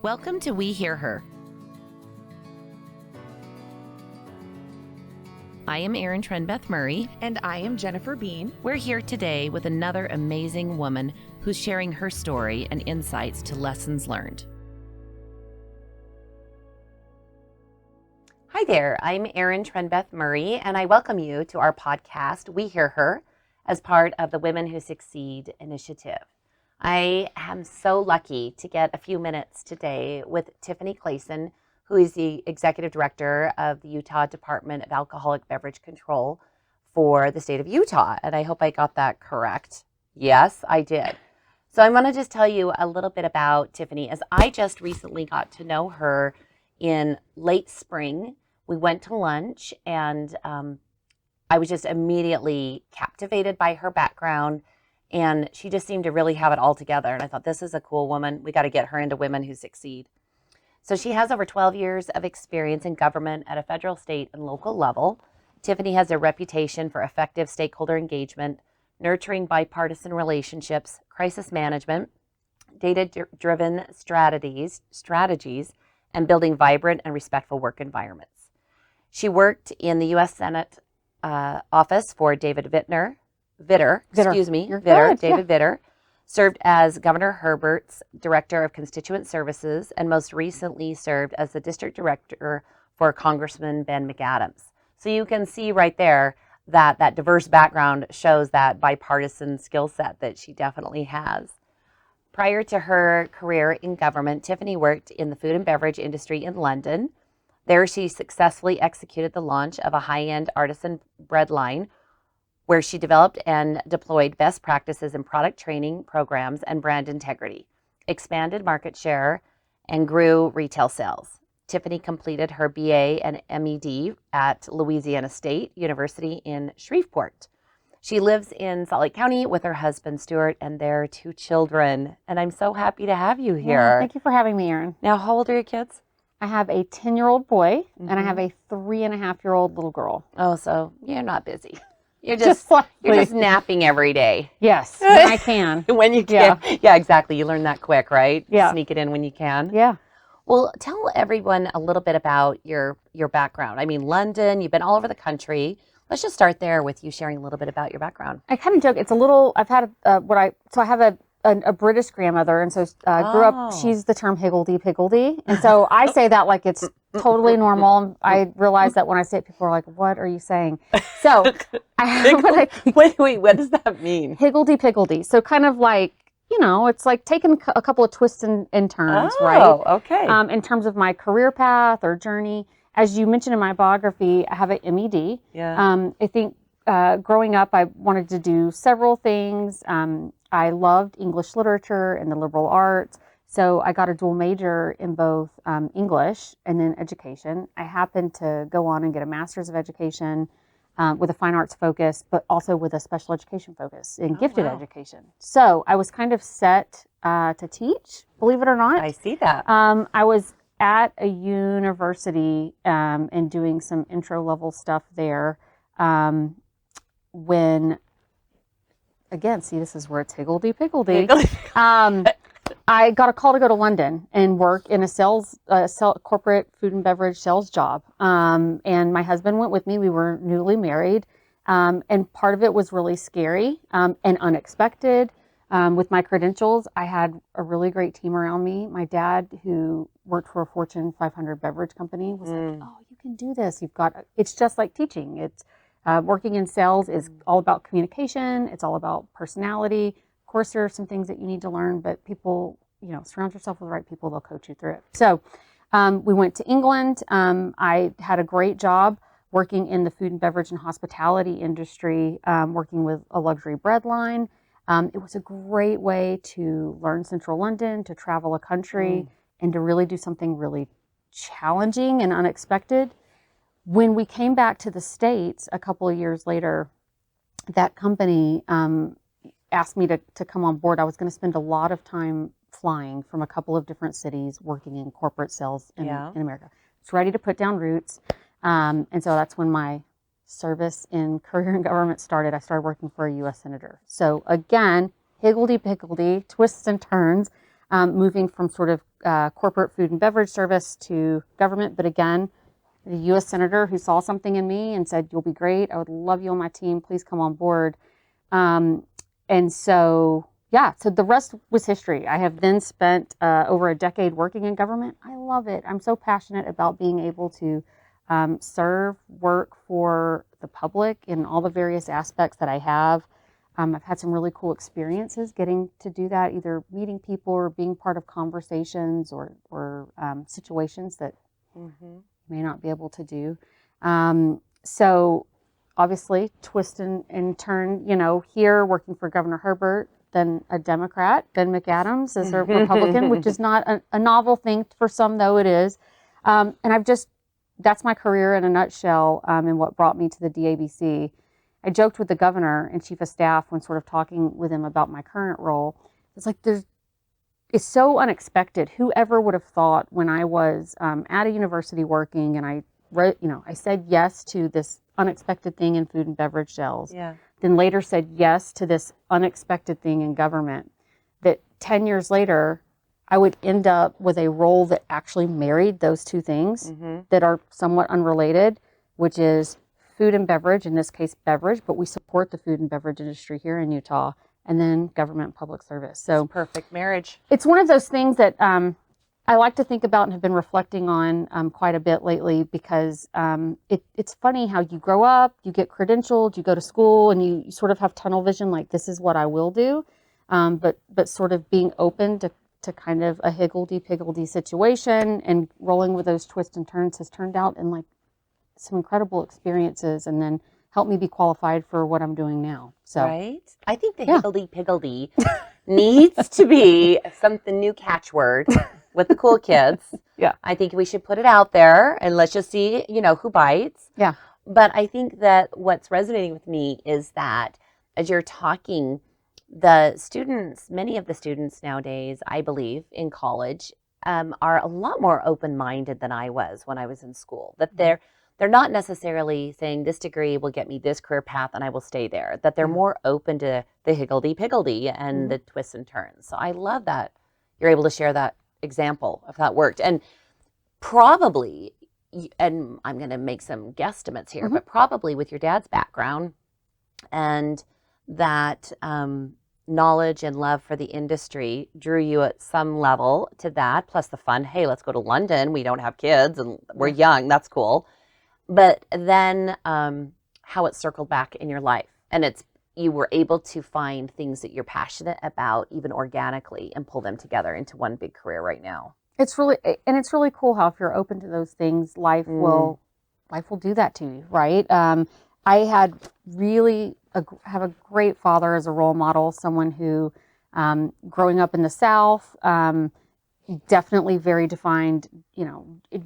Welcome to We Hear Her. I am Erin Trenbeth Murray. And I am Jennifer Bean. We're here today with another amazing woman who's sharing her story and insights to lessons learned. Hi there, I'm Erin Trenbeth Murray, and I welcome you to our podcast, We Hear Her, as part of the Women Who Succeed initiative. I am so lucky to get a few minutes today with Tifany Clason, who is the Executive Director of the Utah Department of Alcoholic Beverage Control for the state of Utah. And I hope I got that correct. Yes, I did. So I'm going to just tell you a little bit about Tifany, as I just recently got to know her in late spring. We went to lunch, and I was just immediately captivated by her background. And she just seemed to really have it all together. And I thought, this is a cool woman. We got to get her into Women Who Succeed. So she has over 12 years of experience in government at a federal, state, and local level. Tifany has a reputation for effective stakeholder engagement, nurturing bipartisan relationships, crisis management, data-driven strategies, and building vibrant and respectful work environments. She worked in the U.S. Senate office for David Vitter, served as Governor Herbert's Director of Constituent Services, and most recently served as the District Director for Congressman Ben McAdams. So you can see right there that that diverse background shows that bipartisan skill set that she definitely has. Prior to her career in government, Tifany worked in the food and beverage industry in London. There she successfully executed the launch of a high-end artisan bread line, where she developed and deployed best practices in product training programs and brand integrity, expanded market share, and grew retail sales. Tifany completed her BA and MED at Louisiana State University in Shreveport. She lives in Salt Lake County with her husband, Stuart, and their 2 children. And I'm so happy to have you here. Yeah, thank you for having me, Erin. Now, how old are your kids? I have a 10-year-old boy, and I have a 3.5-year-old little girl. Oh, so you're not busy. You're just napping every day. Yes, when I can. When you can. Yeah, exactly. You learn that quick, right? Yeah. Sneak it in when you can. Yeah. Well, tell everyone a little bit about your background. I mean, London, you've been all over the country. Let's just start there with you sharing a little bit about your background. I kind of joke. It's a little, I've had I have a British grandmother, and so grew up, she's the term Higgledy-Piggledy. And so I say that like it's totally normal. I realize that when I say it, people are like, what are you saying? So Wait, what does that mean? Higgledy-Piggledy. So kind of like, it's like taking a couple of twists and turns, right? Oh, okay. In terms of my career path or journey. As you mentioned in my biography, I have an MED. Yeah. I think growing up, I wanted to do several things. I loved English literature and the liberal arts. So I got a dual major in both English and then education. I happened to go on and get a master's of education with a fine arts focus, but also with a special education focus in gifted education. So I was kind of set to teach, believe it or not. I see that. I was at a university and doing some intro level stuff there when, again, see, this is where it's Higgledy-Piggledy. I got a call to go to London and work in a corporate food and beverage sales job. And my husband went with me. We were newly married. And part of it was really scary and unexpected. With my credentials, I had a really great team around me. My dad, who worked for a Fortune 500 beverage company, was like, oh, you can do this. It's just like teaching. It's working in sales is all about communication. It's all about personality. Of course, there are some things that you need to learn, but people, surround yourself with the right people, they'll coach you through it. So we went to England. I had a great job working in the food and beverage and hospitality industry, working with a luxury bread line. It was a great way to learn Central London, to travel a country, and to really do something really challenging and unexpected. When we came back to the States a couple of years later, that company asked me to come on board. I was going to spend a lot of time flying from a couple of different cities working in corporate sales in America. I was ready to put down roots. And so that's when my service in career and government started. I started working for a U.S. senator. So again, higgledy-piggledy, twists and turns. moving from sort of corporate food and beverage service to government. But again, the U.S. Senator who saw something in me and said, "You'll be great. I would love you on my team. Please come on board." And so, yeah, so the rest was history. I have then spent over a decade working in government. I love it. I'm so passionate about being able to serve, work for the public in all the various aspects that I have. I've had some really cool experiences getting to do that, either meeting people or being part of conversations or situations that you may not be able to do. So obviously, twist and turn, here working for Governor Herbert, then a Democrat, then McAdams as a Republican, which is not a novel thing for some, though it is. And that's my career in a nutshell, and what brought me to the DABC. I joked with the governor and chief of staff when sort of talking with him about my current role. It's like it's so unexpected. Whoever would have thought when I was at a university working and I said yes to this unexpected thing in food and beverage sales, then later said yes to this unexpected thing in government, that 10 years later, I would end up with a role that actually married those two things that are somewhat unrelated, which is food and beverage, in this case beverage, but we support the food and beverage industry here in Utah, and then government public service. So it's perfect marriage. It's one of those things that I like to think about and have been reflecting on quite a bit lately, because it's funny how you grow up, you get credentialed, you go to school, and you sort of have tunnel vision, like this is what I will do, but sort of being open to kind of a higgledy-piggledy situation and rolling with those twists and turns has turned out in like some incredible experiences, and then helped me be qualified for what I'm doing now. So right, I think the higgledy-piggledy needs to be something new catchword with the cool kids. Yeah, I think we should put it out there and let's just see, who bites. Yeah, but I think that what's resonating with me is that as you're talking, many of the students nowadays, I believe, in college, are a lot more open-minded than I was when I was in school. That they're not necessarily saying this degree will get me this career path and I will stay there. That they're more open to the higgledy-piggledy and the twists and turns. So I love that you're able to share that example of that worked. And probably, and I'm going to make some guesstimates here, but probably with your dad's background and that knowledge and love for the industry drew you at some level to that, plus the fun, hey, let's go to London. We don't have kids and we're young. That's cool. But then how it circled back in your life. And you were able to find things that you're passionate about, even organically, and pull them together into one big career right now. It's really cool how if you're open to those things, life will do that to you, right? I had have a great father as a role model, someone who, growing up in the South, definitely very defined,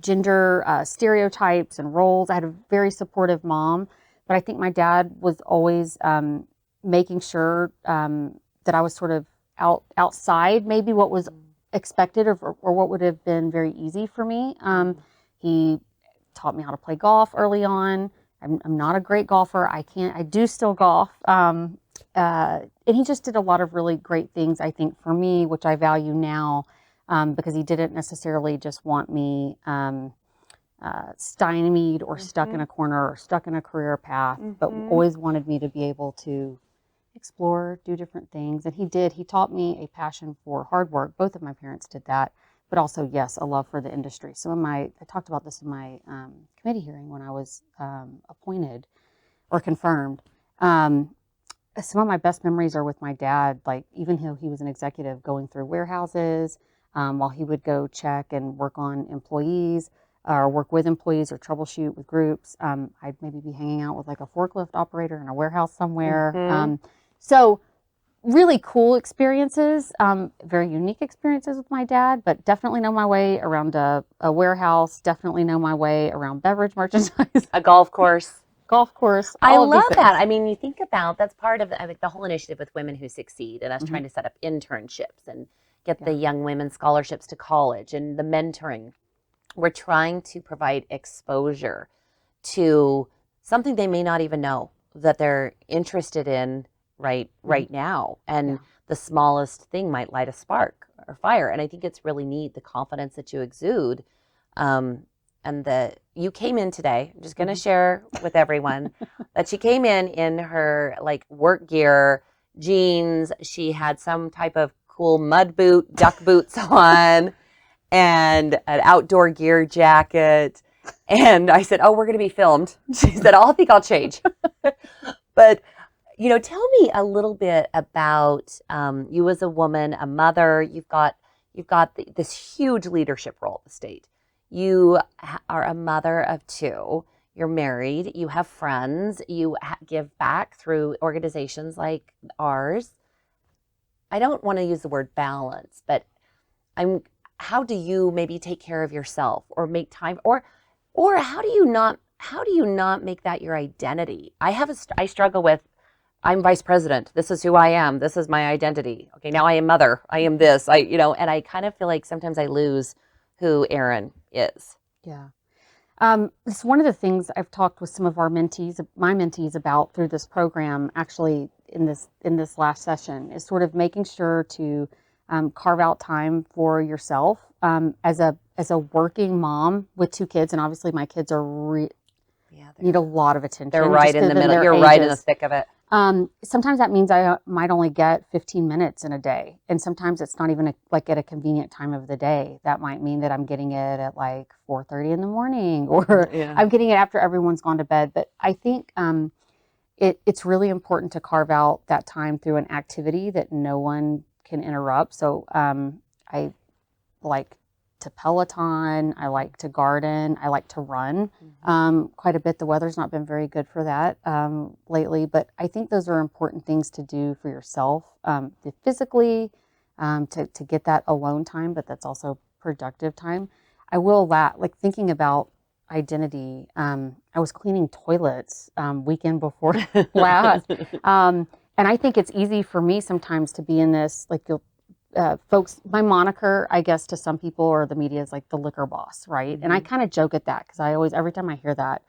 gender stereotypes and roles. I had a very supportive mom, but I think my dad was always making sure that I was sort of outside maybe what was expected or what would have been very easy for me. He taught me how to play golf early on. I'm not a great golfer. I do still golf. And he just did a lot of really great things, I think, for me, which I value now, because he didn't necessarily just want me stymied or stuck in a corner or stuck in a career path, but always wanted me to be able to explore, do different things. And he did. He taught me a passion for hard work. Both of my parents did that, but also, yes, a love for the industry. So I talked about this in my committee hearing when I was appointed or confirmed. Some of my best memories are with my dad, like even though he was an executive going through warehouses, while he would go check and work on employees or work with employees or troubleshoot with groups. I'd maybe be hanging out with like a forklift operator in a warehouse somewhere. So really cool experiences, very unique experiences with my dad, but definitely know my way around a warehouse, definitely know my way around beverage merchandise. A golf course. I love that. I mean, you think about, that's part of the whole initiative with Women Who Succeed and us trying to set up internships and get the young women scholarships to college and the mentoring. We're trying to provide exposure to something they may not even know that they're interested in right now. And the smallest thing might light a spark or fire. And I think it's really neat, the confidence that you exude. And that you came in today, I'm just going to share with everyone that she came in her like work gear, jeans. She had some type of cool mud boot, duck boots on, and an outdoor gear jacket. And I said, "Oh, we're going to be filmed." She said, "I think I'll change." But, tell me a little bit about you as a woman, a mother. You've got this huge leadership role at the state. You are a mother of 2. You're married. You have friends. You give back through organizations like ours. I don't want to use the word balance, but how do you maybe take care of yourself or make time, or how do you not make that your identity? I struggle with, I'm vice president. This is who I am. This is my identity. Okay, now I am mother. I am this. And I kind of feel like sometimes I lose who Erin is. Yeah. It's one of the things I've talked with some of my mentees about through this program, actually in this last session, is sort of making sure to carve out time for yourself as a working mom with 2 kids, and obviously my kids are need a lot of attention. They're right in the middle. You're right in the thick of it. Sometimes that means I might only get 15 minutes in a day. And sometimes it's not even like at a convenient time of the day. That might mean that I'm getting it at like 4:30 in the morning, or I'm getting it after everyone's gone to bed. But I think it's really important to carve out that time through an activity that no one can interrupt. So I like to Peloton, I like to garden, I like to run quite a bit. The weather's not been very good for that lately, but I think those are important things to do for yourself physically, to get that alone time, but that's also productive time. I will like thinking about identity. I was cleaning toilets weekend before last, and I think it's easy for me sometimes to be in this, like folks, my moniker, I guess, to some people or the media is like the liquor boss, right? And I kind of joke at that because every time I hear that,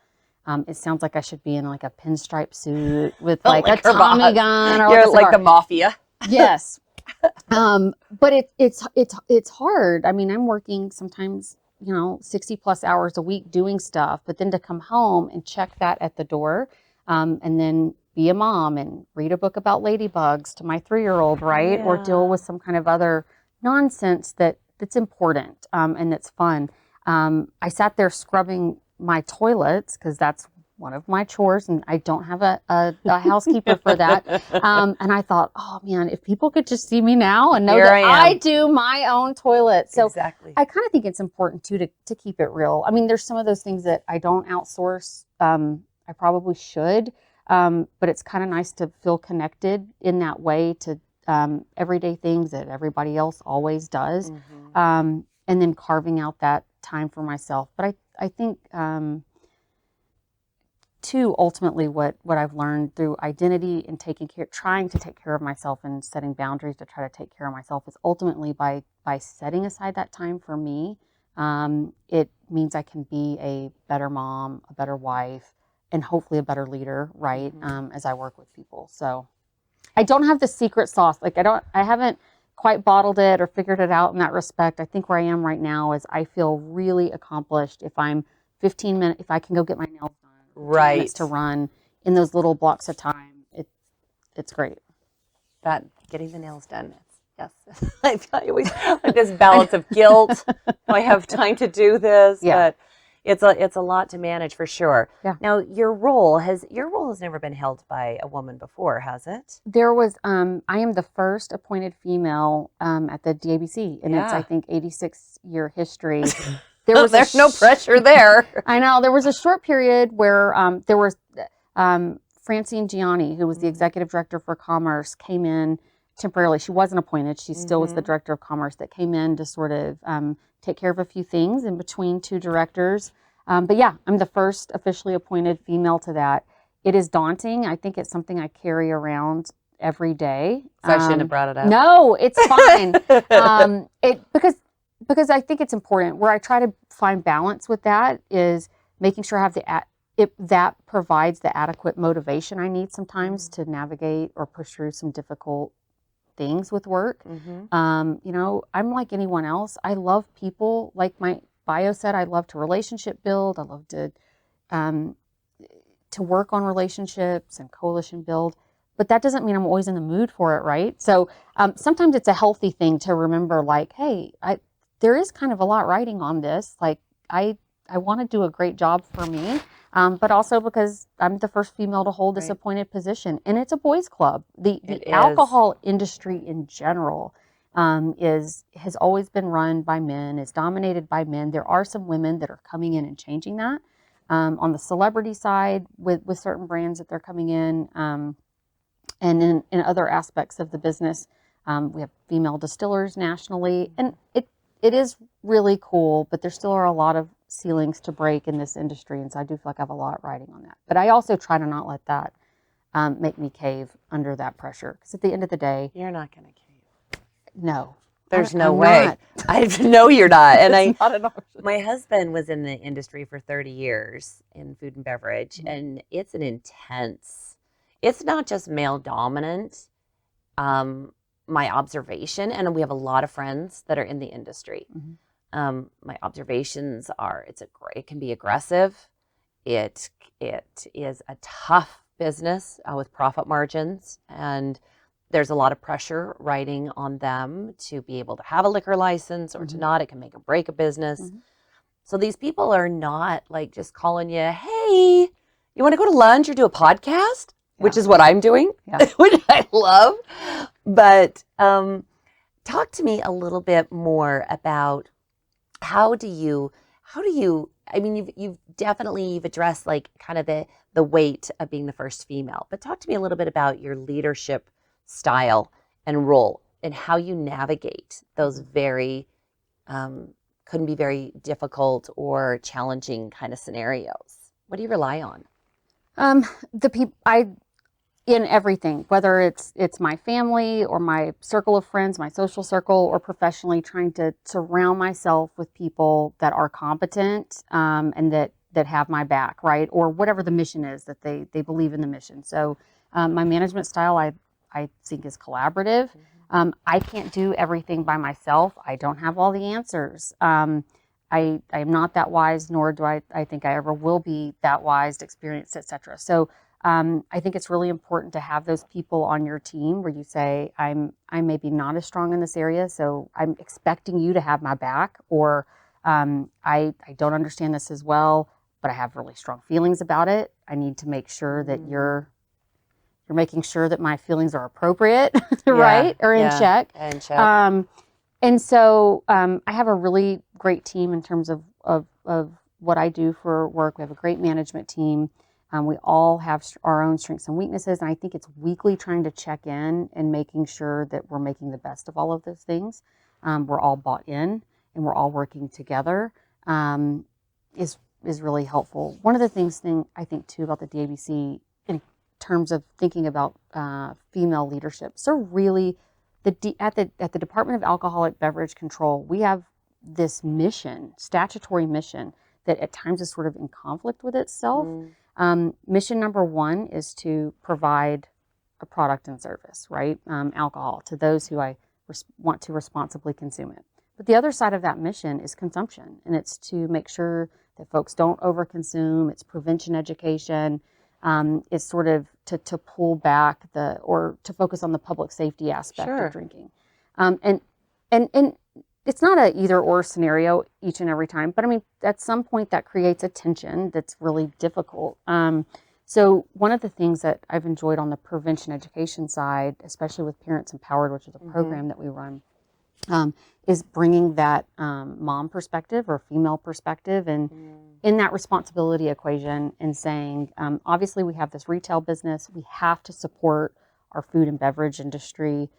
it sounds like I should be in like a pinstripe suit with like a Tommy gun, or you're like the mafia. Yes. But it's hard. I mean, I'm working sometimes, 60 plus hours a week doing stuff, but then to come home and check that at the door, and then be a mom and read a book about ladybugs to my 3-year-old, right? Yeah. Or deal with some kind of other nonsense that's important and that's fun. I sat there scrubbing my toilets because that's one of my chores, and I don't have a housekeeper for that. And I thought, oh man, if people could just see me now and know Here that I I do my own toilet. So exactly. I kind of think it's important too to keep it real. I mean, there's some of those things that I don't outsource. I probably should. But it's kind of nice to feel connected in that way to everyday things that everybody else always does. And then carving out that time for myself. But I think, too, ultimately what I've learned through identity and trying to take care of myself and setting boundaries to try to take care of myself is ultimately by setting aside that time for me. It means I can be a better mom, a better wife, and hopefully a better leader, right? As I work with people. So I don't have the secret sauce. Like I haven't quite bottled it or figured it out in that respect. I think where I am right now is I feel really accomplished if I'm 15 minutes, if I can go get my nails done, right, minutes to run in those little blocks of time. It's great. That getting the nails done. Yes. I always like this balance of guilt. I have time to do this, but it's a lot to manage for sure. Yeah. Now your role has never been held by a woman before, has it? There was I am the first appointed female at the DABC, and it's I think 86-year history. There's no pressure there. I know there was a short period where there was Francine Gianni, who was the executive director for commerce, came in temporarily. She wasn't appointed. She still was the director of commerce that came in to sort of take care of a few things in between 2 directors. But yeah, I'm the first officially appointed female to that. It is daunting. I think it's something I carry around every day. So I shouldn't have brought it up. No, it's fine. Because I think it's important. Where I try to find balance with that is making sure I have that provides the adequate motivation I need sometimes to navigate or push through some difficult things with work. Mm-hmm. You know, I'm like anyone else. I love people. Like my bio said, I love to relationship build. I love um, to work on relationships and coalition build. But that doesn't mean I'm always in the mood for it, right? So sometimes it's a healthy thing to remember, like, hey, there is kind of a lot riding on this. Like, I want to do a great job for me, but also because I'm the first female to hold this Right. appointed position, and it's a boys' club. The It is. alcohol industry in general has always been run by men, is dominated by men. There are some women that are coming in and changing that. On the celebrity side, with certain brands that they're coming in. And in other aspects of the business, we have female distillers nationally, and it is really cool, but there still are a lot of ceilings to break in this industry, and so I do feel like I have a lot riding on that. But I also try to not let that make me cave under that pressure, because at the end of the day, You're not going to cave. no. There's no I'm way. not. I know you're not. And It's not an option. my husband was in the industry for 30 years in food and beverage, Mhm. and it's an intense, it's not just male dominant. My observation, and we have a lot of friends that are in the industry. My observations are it can be aggressive. It is a tough business with profit margins, and there's a lot of pressure riding on them to be able to have a liquor license or to not. It can make or break a business. So these people are not like just calling you, hey, you want to go to lunch or do a podcast? Which is what I'm doing, which I love. But talk to me a little bit more about how do you, I mean, you've definitely addressed like kind of the weight of being the first female, but talk to me a little bit about your leadership style and role and how you navigate those very, couldn't be very difficult or challenging kind of scenarios. What do you rely on? The people in everything, whether it's my family or my circle of friends, my social circle, or professionally, trying to surround myself with people that are competent and that have my back, right? Or whatever the mission is, that they believe in the mission. So my management style, I think, is collaborative. I can't do everything by myself. I don't have all the answers. I'm not that wise, nor do I think I ever will be that wise, experienced, etc. So I think it's really important to have those people on your team where you say, I'm maybe not as strong in this area, so I'm expecting you to have my back, or I don't understand this as well, but I have really strong feelings about it. I need to make sure that you're making sure that my feelings are appropriate, right, or in check. In check. And so I have a really great team in terms of what I do for work. We have a great management team. We all have our own strengths and weaknesses, and I think it's weekly trying to check in and making sure that we're making the best of all of those things. We're all bought in, and we're all working together. Is really helpful. One of the things I think too about the DABC in terms of thinking about female leadership, so really at the Department of Alcoholic Beverage Control, we have this mission, statutory mission, that at times is sort of in conflict with itself. Mission number one is to provide a product and service, right? Alcohol to those who want to responsibly consume it. But the other side of that mission is consumption, and it's to make sure that folks don't overconsume. It's prevention education. It's sort of to pull back or to focus on the public safety aspect of drinking. And it's not a either or scenario each and every time, but I mean, at some point that creates a tension that's really difficult. So one of the things that I've enjoyed on the prevention education side, especially with Parents Empowered, which is a program that we run, is bringing that mom perspective or female perspective and in that responsibility equation and saying, obviously we have this retail business, we have to support our food and beverage industry.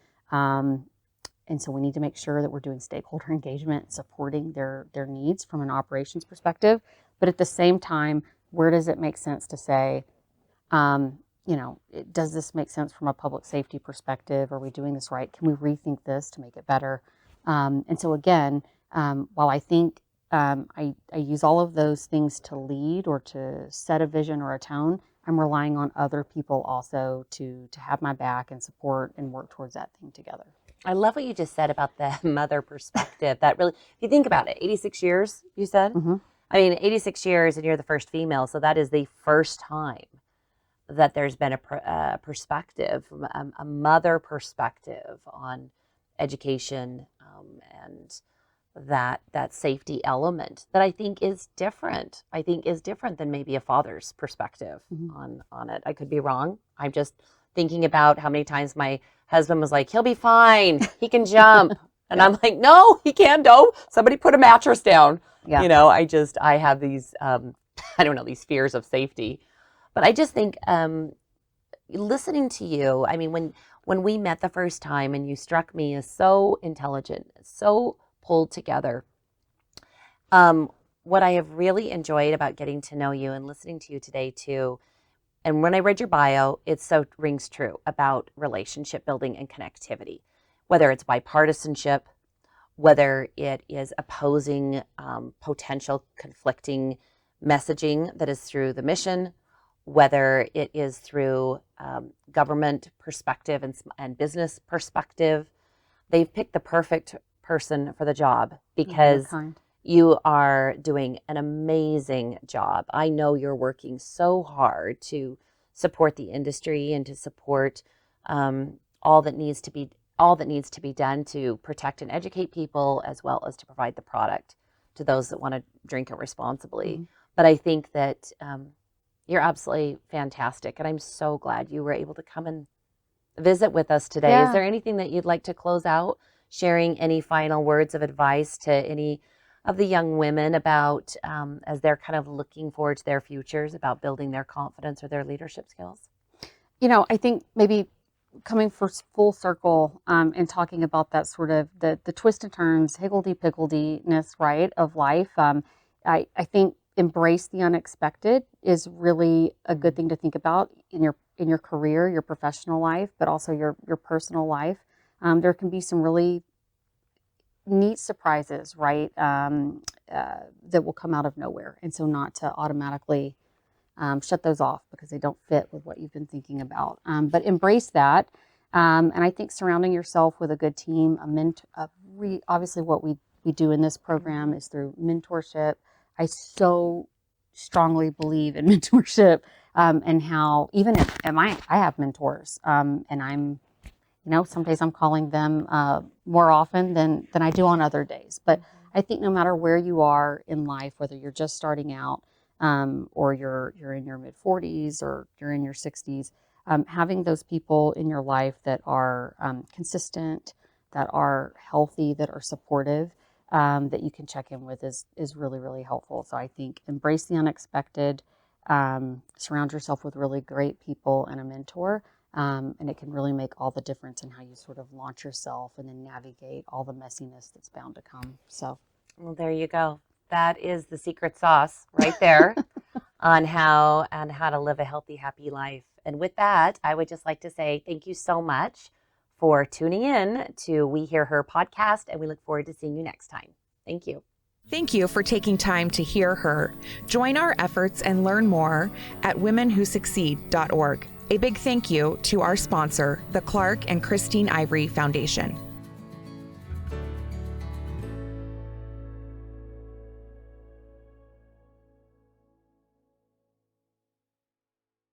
And so we need to make sure that we're doing stakeholder engagement, supporting their needs from an operations perspective. But at the same time, where does it make sense to say, does this make sense from a public safety perspective? Are we doing this right? Can we rethink this to make it better? And so again, while I think I use all of those things to lead or to set a vision or a tone, I'm relying on other people also to have my back and support and work towards that thing together. I love what you just said about the mother perspective. That really, if you think about it, 86 years, you said? Mm-hmm. I mean, 86 years and you're the first female. So that is the first time that there's been a perspective, a mother perspective on education and that safety element that I think is different. I think is different than maybe a father's perspective on it. I could be wrong. I'm just thinking about how many times my husband was like, he'll be fine. He can jump. And I'm like, no, he can't go. Somebody put a mattress down. Yeah. You know, I have these, I don't know, these fears of safety. But I just think listening to you, I mean, when we met the first time and you struck me as so intelligent, so pulled together, what I have really enjoyed about getting to know you and listening to you today too, and when I read your bio, it so rings true about relationship building and connectivity, whether it's bipartisanship, whether it is opposing potential conflicting messaging that is through the mission, whether it is through government perspective and business perspective. They've picked the perfect person for the job because you are doing an amazing job. I know you're working so hard to support the industry and to support all that needs to be done to protect and educate people, as well as to provide the product to those that want to drink it responsibly. But I think that you're absolutely fantastic, and I'm so glad you were able to come and visit with us today. Yeah. Is there anything that you'd like to close out, sharing any final words of advice to any of the young women about as they're kind of looking forward to their futures, about building their confidence or their leadership skills? You know, I think maybe coming full circle and talking about that sort of the twists and turns, higgledy-piggledy-ness, right, of life. I think embrace the unexpected is really a good thing to think about in your career, your professional life, but also your personal life. There can be some really neat surprises, right, that will come out of nowhere. And so not to automatically shut those off because they don't fit with what you've been thinking about. But embrace that. And I think surrounding yourself with a good team, obviously what we do in this program is through mentorship. I so strongly believe in mentorship and how even if I have mentors and I'm, some days I'm calling them more often than I do on other days. But I think no matter where you are in life, whether you're just starting out or you're in your mid 40s or you're in your 60s, having those people in your life that are consistent, that are healthy, that are supportive, that you can check in with is really, really helpful. So I think embrace the unexpected, surround yourself with really great people and a mentor, and it can really make all the difference in how you sort of launch yourself and then navigate all the messiness that's bound to come. So, well, there you go. That is the secret sauce right there on how to live a healthy, happy life. And with that, I would just like to say thank you so much for tuning in to We Hear Her podcast, and we look forward to seeing you next time. Thank you. Thank you for taking time to hear her. Join our efforts and learn more at womenwhosucceed.org. A big thank you to our sponsor, the Clark and Christine Ivory Foundation.